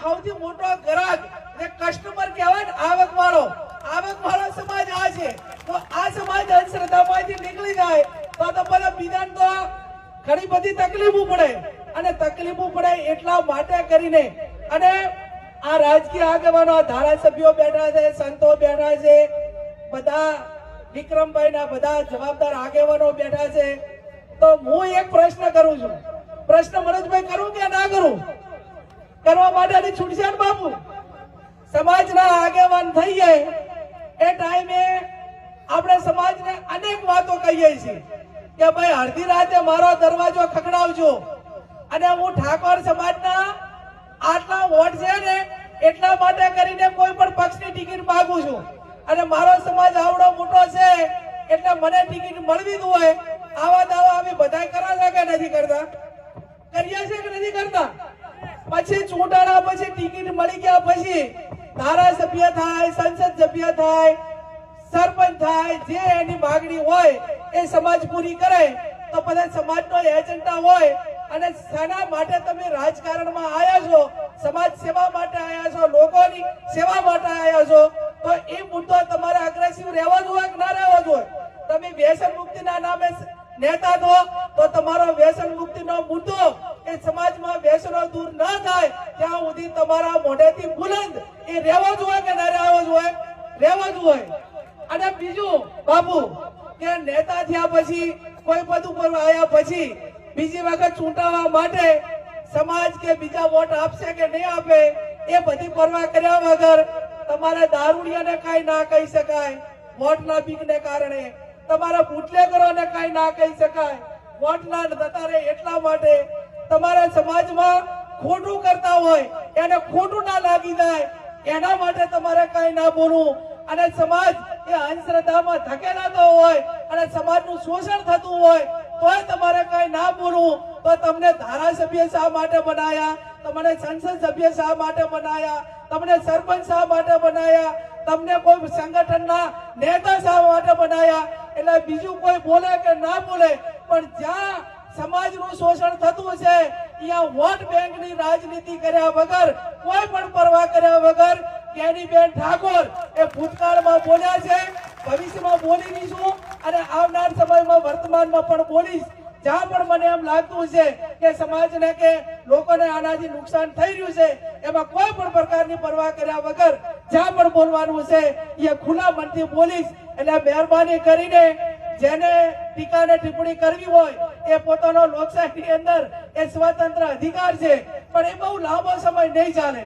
સૌથી મોટો ગ્રાહક જે કસ્ટમર કહેવાય ને, આવક વાળો સમાજ આ છે. તો આ સમાજ અંધશ્રદ્ધામાંથી નીકળી જાય તો બધા બીજાને તો ઘણી બધી તકલીફો પડે, અને તકલીફો પડે એટલા માટે કરીને અને આ રાજકીય આગેવાનો, ધારાસભ્યો બેઠા છે, સંતો બેઠા છે, બધા વિક્રમભાઈ ના બધા જવાબદાર આગેવાનો બેઠા છે. તો હું એક પ્રશ્ન કરું છું, પ્રશ્ન મનોજભાઈ કરું કે ના કરું? કરવા માટે છૂટશે ને બાપુ? સમાજના આગેવાન થઈએ એ ટાઈમે આપણે સમાજને અનેક વાતો કહીએ છીએ કે ભાઈ અડધી રાતે મારો દરવાજો ખખડાવજો, અને હું ઠાકોર સમાજના આટલા વોટ છે ને એટલા માટે કરીને કોઈ પણ પક્ષની ટિકિટ માંગુ છું, અને મારો સમાજ આવડો મોટો છે એટલે મને ટિકિટ મળવી જ હોય. આવા દાવા અમે બધા કરા છે કે નથી કરતા? કરીએ છે કે નથી કરતા? પછી ચૂંટણા પછી ટિકિટ મળી ગયા પછી ધારાસભ્ય થાય, સંસદ સભ્ય થાય, સરપંચ થાય, જે એની માંગણી હોય એ સમાજ પૂરી કરે. તો બધા સમાજનો એજન્ડા હોય, અને શાના માટે તમે રાજકારણમાં આવ્યા છો? સમાજ સેવા માટે આવ્યા છો, લોકોની સેવા માટે આવ્યા છો. તો એ મુદ્દો તમારે અગ્રેસિવ રહેવો જોઈએ કે ના રહેવો જોઈએ? તમે વ્યસન મુક્તિના નામે નેતા છો તો તમારો વ્યસન મુક્તિનો મુદ્દો એ સમાજમાં વ્યસનો દૂર ન થાય ત્યાં સુધી તમારા મોઢેથી બુલંદ એ રહેવો જોઈએ કે ના રહેવો જોઈએ? રહેવો જોઈએ. અને બીજું બાપુ કે નેતા થયા પછી, કોઈ પદ ઉપર આવ્યા પછી બીજી વખત ચૂંટાવા માટે સમાજ કે બીજા વોટ આપશે કે નહીં આપે એ બધી પરવા કર્યા વગર તમારે દારૂડિયાને કઈ ના કહી શકાય વોટના બીકને કારણે, તમારા બુટલેગરોને કઈ ના કહી શકાય વોટના દતારે. એટલા માટે તમારા સમાજમાં ખોટું કરતા હોય એને ખોટું ના લાગી જાય એના માટે તમારે કઈ ના બોલવું. અને સમાજ એ અંધશ્રદ્ધામાં ધકેલાતો હોય અને સમાજનું શોષણ થતું હોય તોય તમારે કઈ ના બોલવું. તો તમને ધારાસભ્ય શા માટે બનાયા? તમને સંસદ સભ્ય શા માટે બનાયા? તમને સરપંચ શા માટે બનાયા? તમને કોઈ સંગઠનના નેતા શા માટે બનાયા? એટલે બીજું કોઈ બોલે કે ના બોલે, પણ જ્યાં સમાજનું શોષણ થતું છે ત્યાં વોટ બેંકની રાજનીતિ કર્યા વગર, કોઈ પણ પરવા કર્યા વગર જ્ઞાનીબેન ઠાકોર એ ભૂતકાળમાં બોલ્યા છે, ભવિષ્યમાં બોલી રહીશું, અને આવનાર સમયમાં વર્તમાનમાં પણ બોલીશ. જ્યાં પણ મને એમ લાગતું છે કે સમાજને કે લોકોને આનાથી નુકસાન થઈ રહ્યું છે એમાં કોઈ પણ પ્રકારની પરવા કર્યા વગર જ્યાં પણ બોલવાનું છે એ ખુલ્લા મનથી બોલીશ. એટલે મહેરબાની કરીને જેને ટીકા ને ટિપ્પણી કરવી હોય એ પોતાનો લોકશાહીની અંદર એ સ્વતંત્ર અધિકાર છે, પણ એ બહુ લાંબો સમય નહીં ચાલે.